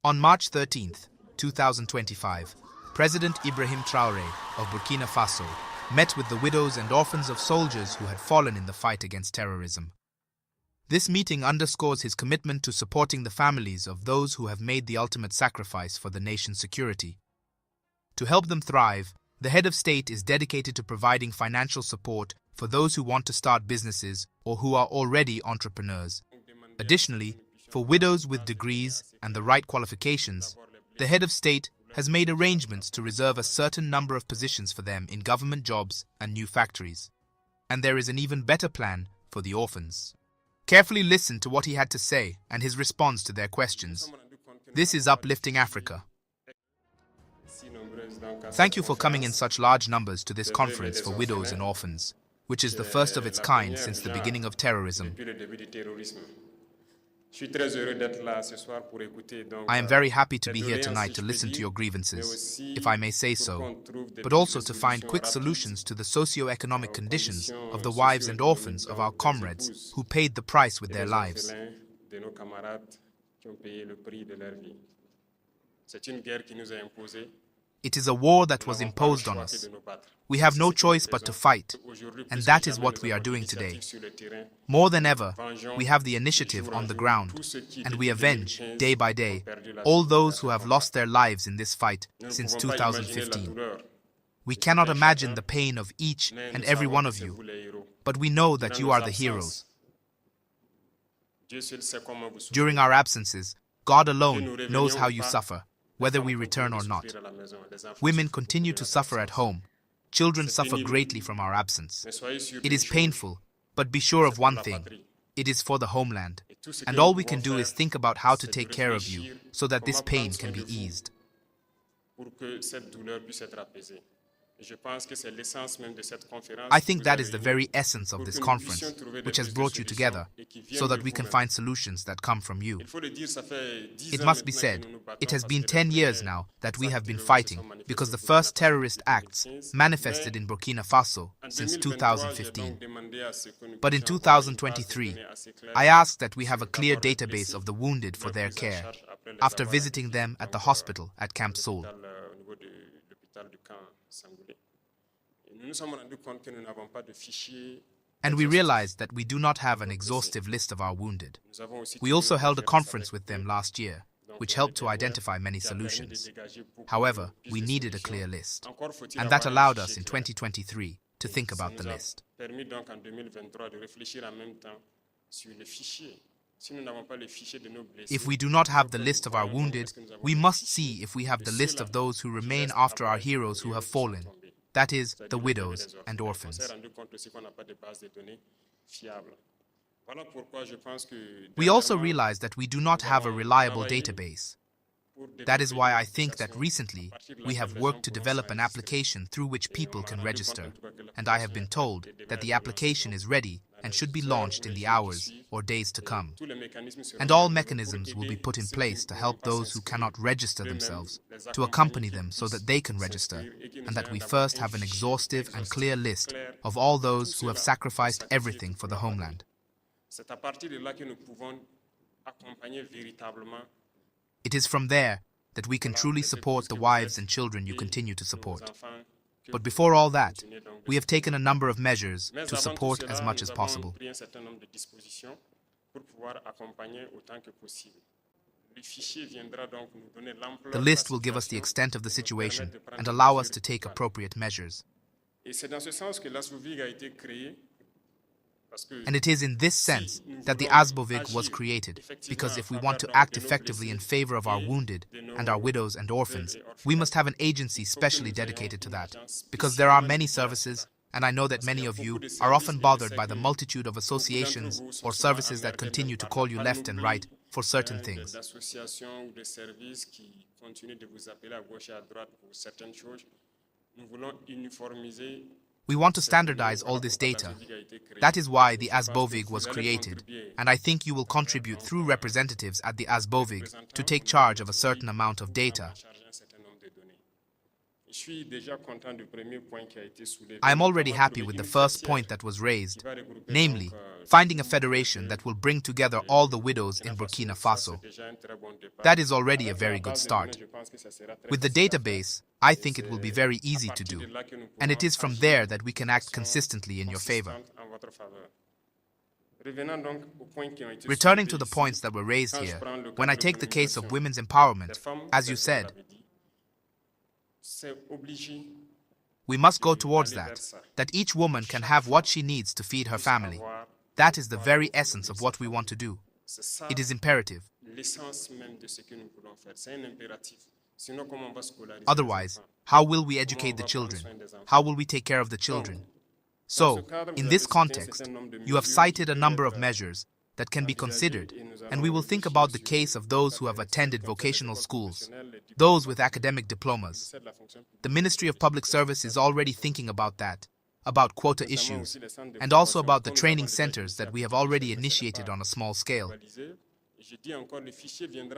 On March 13, 2025, President Ibrahim Traore of Burkina Faso met with the widows and orphans of soldiers who had fallen in the fight against terrorism. This meeting underscores his commitment to supporting the families of those who have made the ultimate sacrifice for the nation's security. To help them thrive, the head of state is dedicated to providing financial support for those who want to start businesses or who are already entrepreneurs. Additionally, for widows with degrees and the right qualifications, the head of state has made arrangements to reserve a certain number of positions for them in government jobs and new factories. And there is an even better plan for the orphans. Carefully listen to what he had to say and his response to their questions. This is Uplifting Africa. Thank you for coming in such large numbers to this conference for widows and orphans, which is the first of its kind since the beginning of terrorism. I am very happy to be here tonight to listen to your grievances, if I may say so, but also to find quick solutions to the socio-economic conditions of the wives and orphans of our comrades who paid the price with their lives. It is a war that was imposed on us. We have no choice but to fight, and that is what we are doing today. More than ever, we have the initiative on the ground, and we avenge, day by day, all those who have lost their lives in this fight since 2015. We cannot imagine the pain of each and every one of you, but we know that you are the heroes. During our absences, God alone knows how you suffer, whether we return or not. Women continue to suffer at home. Children suffer greatly from our absence. It is painful, but be sure of one thing. It is for the homeland. And all we can do is think about how to take care of you so that this pain can be eased. I think that is the very essence of this conference, which has brought you together, so that we can find solutions that come from you. It must be said, it has been 10 years now that we have been fighting because the first terrorist acts manifested in Burkina Faso since 2015. But in 2023, I ask that we have a clear database of the wounded for their care, after visiting them at the hospital at Camp Soul. And we realized that we do not have an exhaustive list of our wounded. We also held a conference with them last year, which helped to identify many solutions. However, we needed a clear list, and that allowed us in 2023 to think about the list. If we do not have the list of our wounded, we must see if we have the list of those who remain after our heroes who have fallen. That is, the widows and orphans. We also realize that we do not have a reliable database. That is why I think that recently we have worked to develop an application through which people can register, and I have been told that the application is ready and should be launched in the hours or days to come. And all mechanisms will be put in place to help those who cannot register themselves, to accompany them so that they can register, and that we first have an exhaustive and clear list of all those who have sacrificed everything for the homeland. It is from there that we can truly support the wives and children you continue to support. But before all that, we have taken a number of measures to support as much as possible. The list will give us the extent of the situation and allow us to take appropriate measures. And it is in this sense that the ASBOVIG was created, because if we want to act effectively in favor of our wounded and our widows and orphans, we must have an agency specially dedicated to that, because there are many services, and I know that many of you are often bothered by the multitude of associations or services that continue to call you left and right for certain things. We want to standardize all this data. That is why the ASBOVIG was created, and I think you will contribute through representatives at the ASBOVIG to take charge of a certain amount of data. I am already happy with the first point that was raised, namely, finding a federation that will bring together all the widows in Burkina Faso. That is already a very good start. With the database, I think it will be very easy to do, and it is from there that we can act consistently in your favor. Returning to the points that were raised here, when I take the case of women's empowerment, as you said, we must go towards that each woman can have what she needs to feed her family. That is the very essence of what we want to do. It is imperative. Otherwise, how will we educate the children? How will we take care of the children? So, in this context, you have cited a number of measures that can be considered, and we will think about the case of those who have attended vocational schools, those with academic diplomas. The Ministry of Public Service is already thinking about that, about quota issues, and also about the training centers that we have already initiated on a small scale.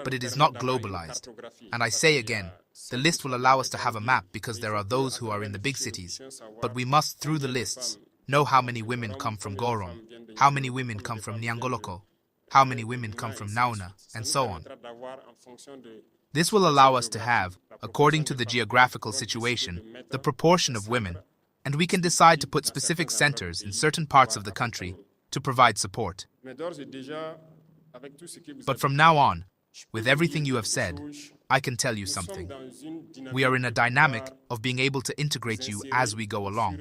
But it is not globalized. And I say again, the list will allow us to have a map because there are those who are in the big cities. But we must, through the lists, know how many women come from Goron, how many women come from Nyangoloko, how many women come from Nauna, and so on. This will allow us to have, according to the geographical situation, the proportion of women, and we can decide to put specific centers in certain parts of the country to provide support. But from now on, with everything you have said, I can tell you something. We are in a dynamic of being able to integrate you as we go along,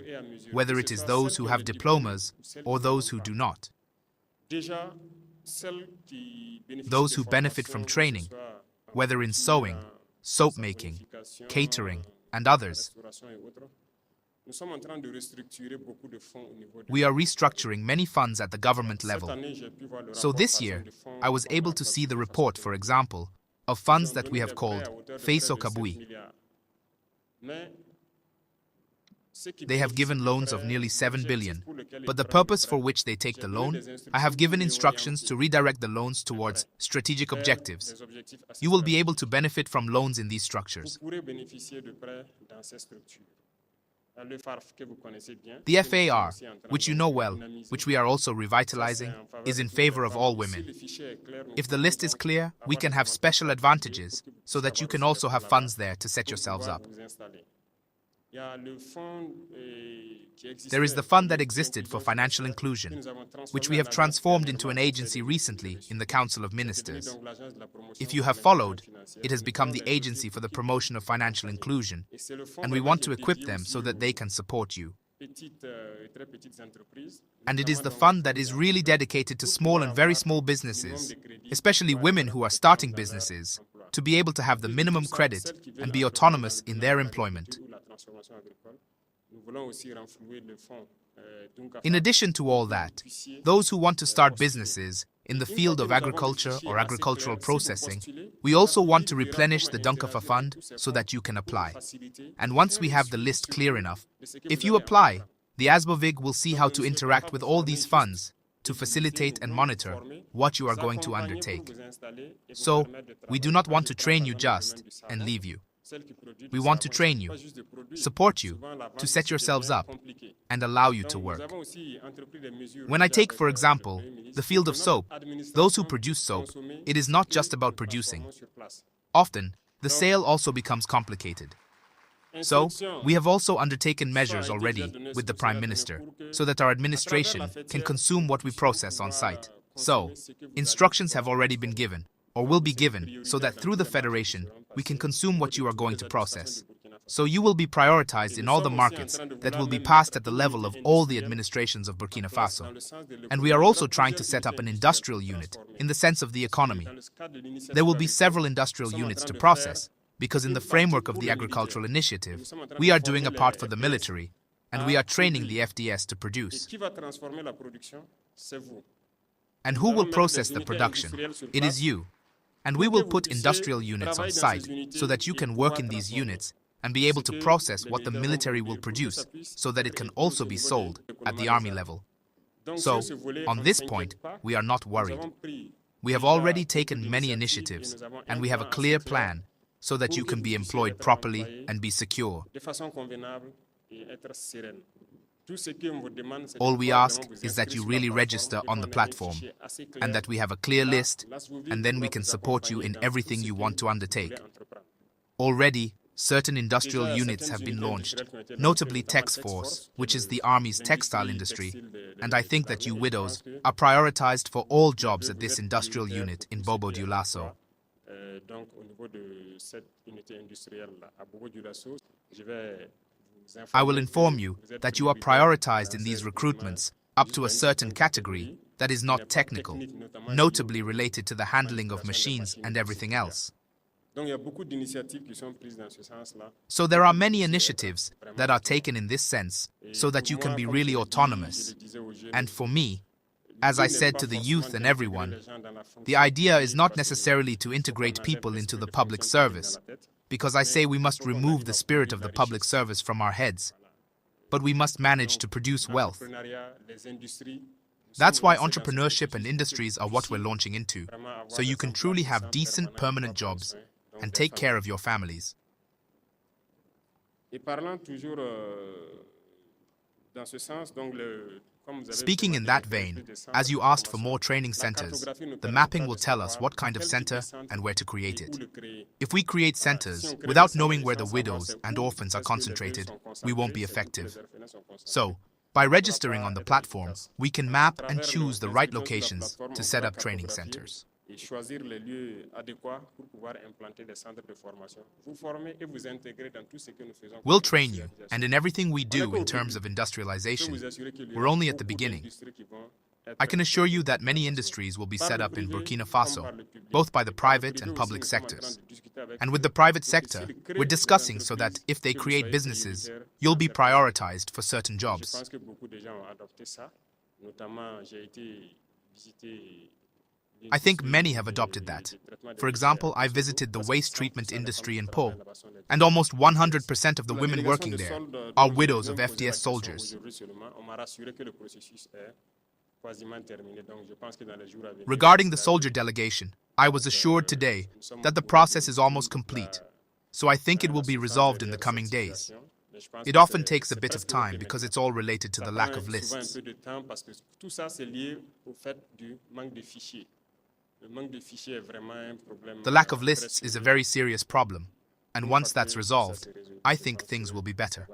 whether it is those who have diplomas or those who do not. Those who benefit from training, whether in sewing, soap making, catering, and others. We are restructuring many funds at the government level. So this year, I was able to see the report, for example, of funds that we have called Faso Kabui. They have given loans of nearly 7 billion, but the purpose for which they take the loan, I have given instructions to redirect the loans towards strategic objectives. You will be able to benefit from loans in these structures. The FAR, which you know well, which we are also revitalizing, is in favor of all women. If the list is clear, we can have special advantages so that you can also have funds there to set yourselves up. There is the fund that existed for financial inclusion, which we have transformed into an agency recently in the Council of Ministers. If you have followed, it has become the Agency for the Promotion of Financial Inclusion, and we want to equip them so that they can support you. And it is the fund that is really dedicated to small and very small businesses, especially women who are starting businesses, to be able to have the minimum credit and be autonomous in their employment. In addition to all that, those who want to start businesses in the field of agriculture or agricultural processing, we also want to replenish the Dunkafa fund so that you can apply. And once we have the list clear enough, if you apply, the ASBOVIG will see how to interact with all these funds to facilitate and monitor what you are going to undertake. So, we do not want to train you just and leave you. We want to train you, support you, to set yourselves up, and allow you to work. When I take, for example, the field of soap, those who produce soap, it is not just about producing. Often, the sale also becomes complicated. So, we have also undertaken measures already with the Prime Minister, so that our administration can consume what we process on site. So, instructions have already been given, or will be given, so that through the Federation, we can consume what you are going to process. So you will be prioritized in all the markets that will be passed at the level of all the administrations of Burkina Faso. And we are also trying to set up an industrial unit, in the sense of the economy. There will be several industrial units to process, because in the framework of the agricultural initiative, we are doing a part for the military, and we are training the FDS to produce. And who will process the production? It is you. And we will put industrial units on site so that you can work in these units and be able to process what the military will produce so that it can also be sold at the army level. So, on this point, we are not worried. We have already taken many initiatives and we have a clear plan so that you can be employed properly and be secure. All we ask is that you really register on the platform and that we have a clear list, and then we can support you in everything you want to undertake. Already, certain industrial units have been launched, notably Texforce, which is the Army's textile industry, and I think that you widows are prioritized for all jobs at this industrial unit in Bobo Dioulasso. I will inform you that you are prioritized in these recruitments up to a certain category that is not technical, notably related to the handling of machines and everything else. So there are many initiatives that are taken in this sense so that you can be really autonomous. And for me, as I said to the youth and everyone, the idea is not necessarily to integrate people into the public service, because I say we must remove the spirit of the public service from our heads, but we must manage to produce wealth. That's why entrepreneurship and industries are what we're launching into, so you can truly have decent permanent jobs and take care of your families. Speaking in that vein, as you asked for more training centers, the mapping will tell us what kind of center and where to create it. If we create centers without knowing where the widows and orphans are concentrated, we won't be effective. So, by registering on the platform, we can map and choose the right locations to set up training centers. We'll train you, and in everything we do in terms of industrialization, we're only at the beginning. I can assure you that many industries will be set up in Burkina Faso, both by the private and public sectors. And with the private sector, we're discussing so that if they create businesses, you'll be prioritized for certain jobs. I think many have adopted that. For example, I visited the waste treatment industry in Po, and almost 100% of the women working there are widows of FDS soldiers. Regarding the soldier delegation, I was assured today that the process is almost complete, so I think it will be resolved in the coming days. It often takes a bit of time because it's all related to the lack of lists. The lack of lists is a very serious problem, and once that's resolved, I think things will be better.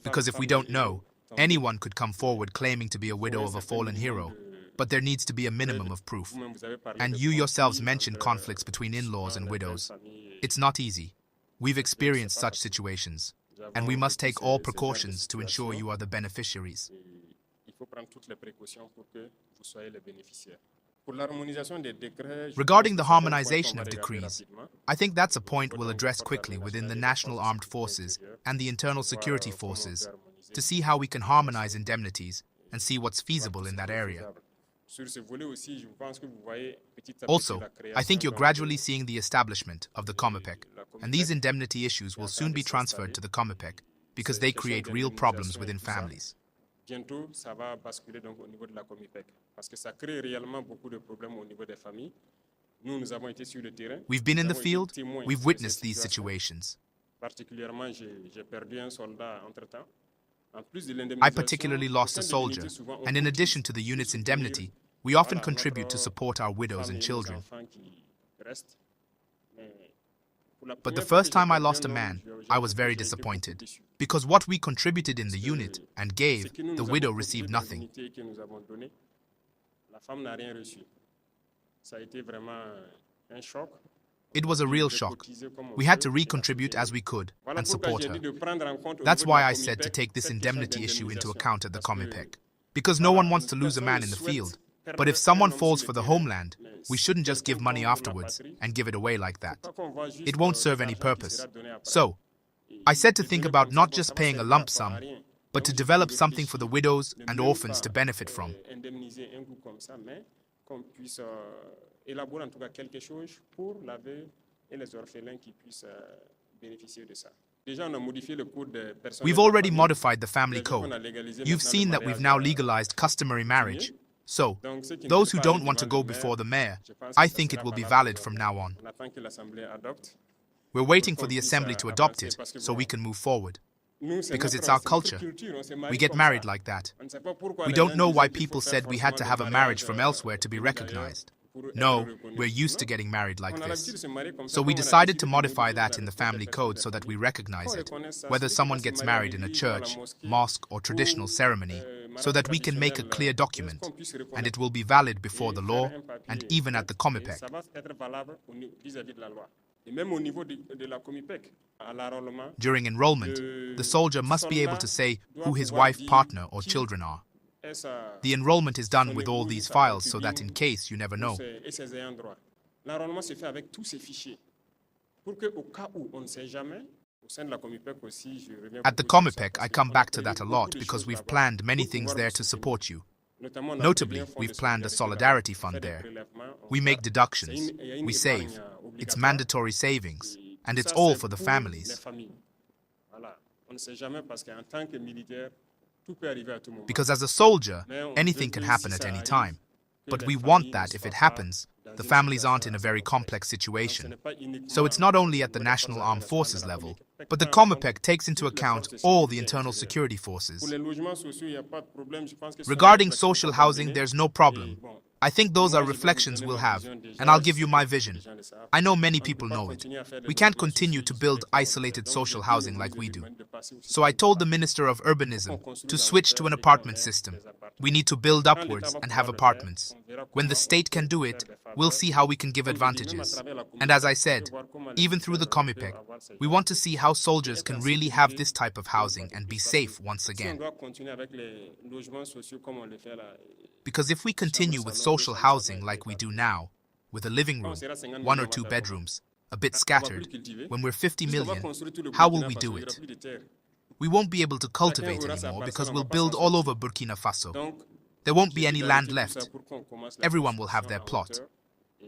Because if we don't know, anyone could come forward claiming to be a widow of a fallen hero, but there needs to be a minimum of proof. And you yourselves mentioned conflicts between in-laws and widows. It's not easy. We've experienced such situations, and we must take all precautions to ensure you are the beneficiaries. Regarding the harmonization of decrees, I think that's a point we'll address quickly within the National Armed Forces and the Internal Security Forces to see how we can harmonize indemnities and see what's feasible in that area. Also, I think you're gradually seeing the establishment of the COMEPEC, and these indemnity issues will soon be transferred to the COMEPEC because they create real problems within families. Bientôt, ça va basculer donc au niveau de la COMIPEC parce que ça crée réellement beaucoup de problèmes au niveau des familles. Nous avons été sur le terrain. We've been in the field. We've witnessed these situations. Particulièrement, j'ai perdu un soldat entre-temps. I particularly lost a soldier, and in addition to the unit's indemnity, we often contribute to support our widows and children. But the first time I lost a man, I was very disappointed, because what we contributed in the unit and gave, the widow received nothing. It was a real shock. We had to recontribute as we could and support her. That's why I said to take this indemnity issue into account at the COMEPEC, because no one wants to lose a man in the field. But if someone falls for the homeland, we shouldn't just give money afterwards and give it away like that. It won't serve any purpose. So, I said to think about not just paying a lump sum, but to develop something for the widows and orphans to benefit from. We've already modified the family code. You've seen that we've now legalized customary marriage, So, those who don't want to go before the mayor, I think it will be valid from now on. We're waiting for the assembly to adopt it so we can move forward. Because it's our culture. We get married like that. We don't know why people said we had to have a marriage from elsewhere to be recognized. No, we're used to getting married like this. So we decided to modify that in the family code so that we recognize it, whether someone gets married in a church, mosque or traditional ceremony, so that we can make a clear document, and it will be valid before the law and even at the Comipec. During enrollment, the soldier must be able to say who his wife, partner or children are. The enrollment is done with all these files so that in case you never know. At the Comipec, I come back to that a lot because we've planned many things there to support you. Notably, we've planned a solidarity fund there. We make deductions, we save, it's mandatory savings, and it's all for the families. Because as a soldier, anything can happen at any time. But we want that if it happens, the families aren't in a very complex situation. So it's not only at the National Armed Forces level, but the Comipec takes into account all the internal security forces. Regarding social housing, there's no problem. I think those are reflections we'll have, and I'll give you my vision. I know many people know it. We can't continue to build isolated social housing like we do. So I told the Minister of Urbanism to switch to an apartment system. We need to build upwards and have apartments. When the state can do it, we'll see how we can give advantages. And as I said, even through the Comipec, we want to see how soldiers can really have this type of housing and be safe once again. Because if we continue with social housing like we do now, with a living room, 1 or 2 bedrooms, a bit scattered, when we're 50 million, how will we do it? We won't be able to cultivate anymore because we'll build all over Burkina Faso. There won't be any land left. Everyone will have their plot.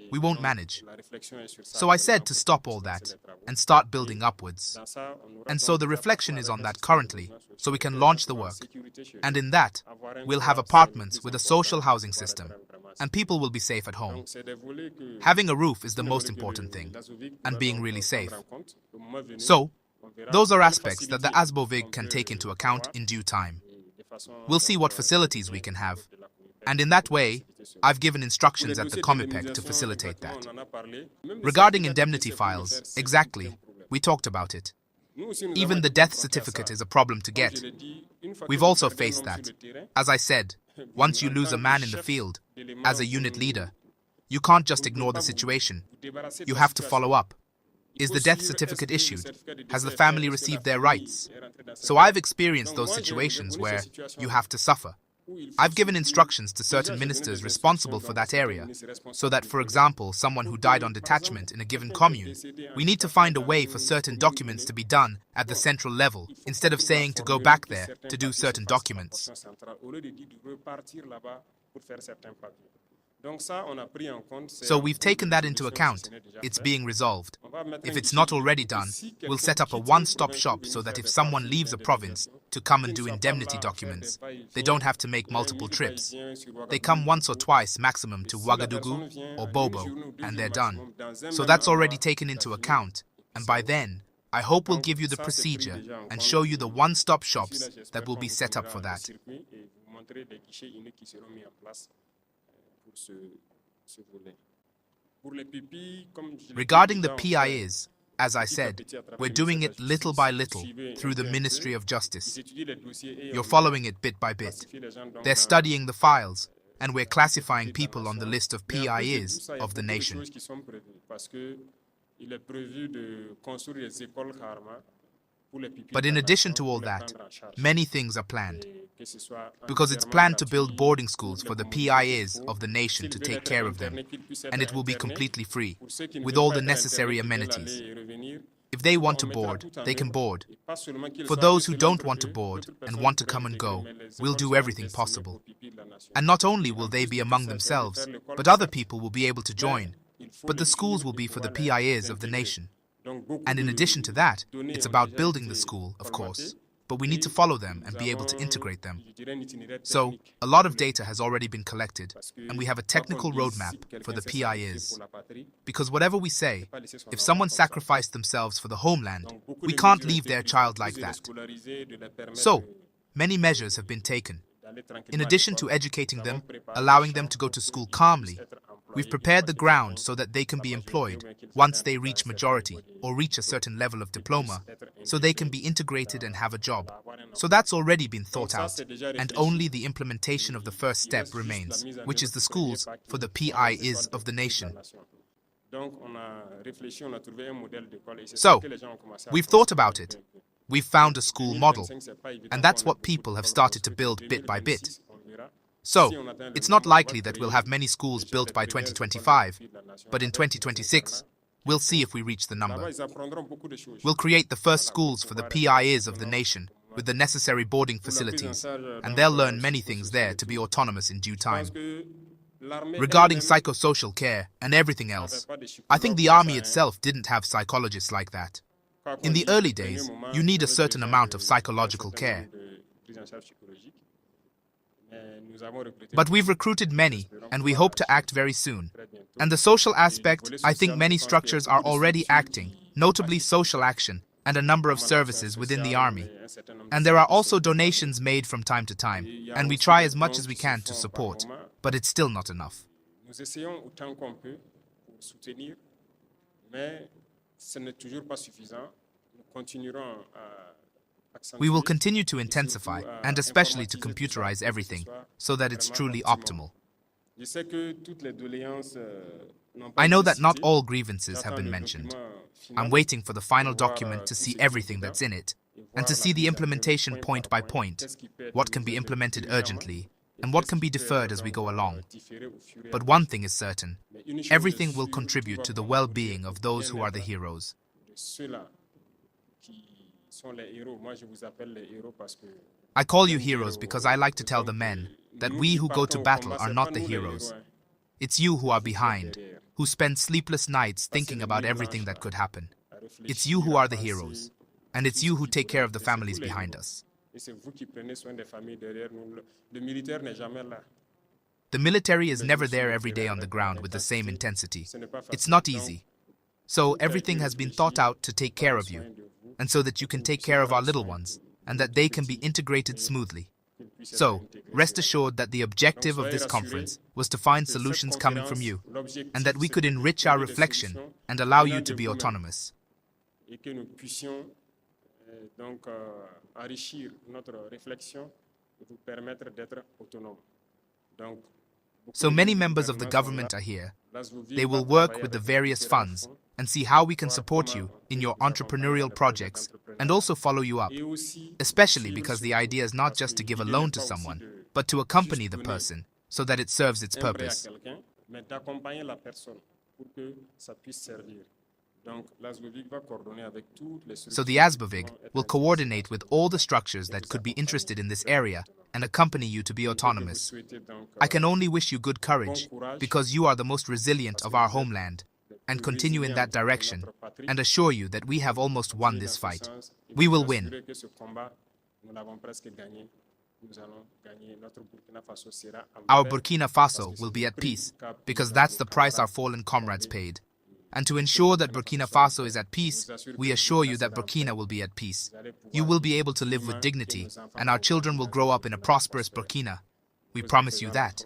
We won't manage. So I said to stop all that and start building upwards. And so the reflection is on that currently, so we can launch the work. And in that, we'll have apartments with a social housing system, and people will be safe at home. Having a roof is the most important thing, and being really safe. So, those are aspects that the ASBOVIG can take into account in due time. We'll see what facilities we can have. And in that way, I've given instructions at the Comipec to facilitate that. Regarding indemnity files, exactly, we talked about it. Even the death certificate is a problem to get. We've also faced that. As I said, once you lose a man in the field, as a unit leader, you can't just ignore the situation. You have to follow up. Is the death certificate issued? Has the family received their rights? So I've experienced those situations where you have to suffer. I've given instructions to certain ministers responsible for that area, so that, for example, someone who died on detachment in a given commune, we need to find a way for certain documents to be done at the central level, instead of saying to go back there to do certain documents. So we've taken that into account. It's being resolved. If it's not already done, we'll set up a one-stop shop so that if someone leaves a province to come and do indemnity documents, they don't have to make multiple trips. They come once or twice maximum to Ouagadougou or Bobo, and they're done. So that's already taken into account, and by then, I hope we'll give you the procedure and show you the one-stop shops that will be set up for that. Regarding the PIAs, as I said, we're doing it little by little through the Ministry of Justice. You're following it bit by bit. They're studying the files, and we're classifying people on the list of PIAs of the nation. But in addition to all that, many things are planned. Because it's planned to build boarding schools for the PIAs of the nation to take care of them, and it will be completely free, with all the necessary amenities. If they want to board, they can board. For those who don't want to board and want to come and go, we'll do everything possible. And not only will they be among themselves, but other people will be able to join. But the schools will be for the PIAs of the nation. And in addition to that, it's about building the school, of course. but we need to follow them and be able to integrate them. So, a lot of data has already been collected, and we have a technical roadmap for the PIs. Because whatever we say, if someone sacrificed themselves for the homeland, we can't leave their child like that. So, many measures have been taken. In addition to educating them, allowing them to go to school calmly, we've prepared the ground so that they can be employed once they reach majority or reach a certain level of diploma, so they can be integrated and have a job. So that's already been thought out, and only the implementation of the first step remains, which is the schools for the PIs of the nation. So, we've thought about it. We've found a school model, and that's what people have started to build bit by bit. So, it's not likely that we'll have many schools built by 2025, but in 2026, we'll see if we reach the number. We'll create the first schools for the PIs of the nation with the necessary boarding facilities, and they'll learn many things there to be autonomous in due time. Regarding psychosocial care and everything else, I think the army itself didn't have psychologists like that. In the early days, you need a certain amount of psychological care. But we've recruited many, and we hope to act very soon. And the social aspect, I think many structures are already acting, notably social action, and a number of services within the army. And there are also donations made from time to time, and we try as much as we can to support, but it's still not enough. We will continue to intensify and especially to computerize everything so that it's truly optimal. I know that not all grievances have been mentioned. I'm waiting for the final document to see everything that's in it and to see the implementation point by point, what can be implemented urgently and what can be deferred as we go along. But one thing is certain, everything will contribute to the well-being of those who are the heroes. I call you heroes because I like to tell the men that we who go to battle are not the heroes. It's you who are behind, who spend sleepless nights thinking about everything that could happen. It's you who are the heroes, and it's you who take care of the families behind us. The military is never there every day on the ground with the same intensity. It's not easy. So everything has been thought out to take care of you, and so that you can take care of our little ones, and that they can be integrated smoothly. So, rest assured that the objective of this conference was to find solutions coming from you, and that we could enrich our reflection and allow you to be autonomous. So many members of the government are here. They will work with the various funds and see how we can support you in your entrepreneurial projects and also follow you up, especially because the idea is not just to give a loan to someone, but to accompany the person so that it serves its purpose. So the ASBVIG will coordinate with all the structures that could be interested in this area and accompany you to be autonomous. I can only wish you good courage because you are the most resilient of our homeland, and continue in that direction and assure you that we have almost won this fight. We will win. Our Burkina Faso will be at peace because that's the price our fallen comrades paid. And to ensure that Burkina Faso is at peace, we assure you that Burkina will be at peace. You will be able to live with dignity, and our children will grow up in a prosperous Burkina. We promise you that.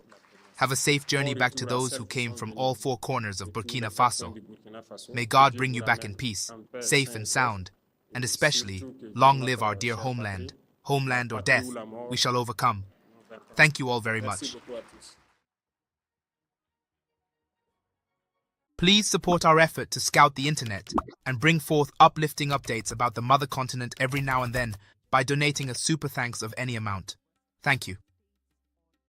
Have a safe journey back to those who came from all four corners of Burkina Faso. May God bring you back in peace, safe and sound, and especially, long live our dear homeland. Homeland or death, we shall overcome. Thank you all very much. Please support our effort to scout the internet and bring forth uplifting updates about the mother continent every now and then by donating a super thanks of any amount. Thank you.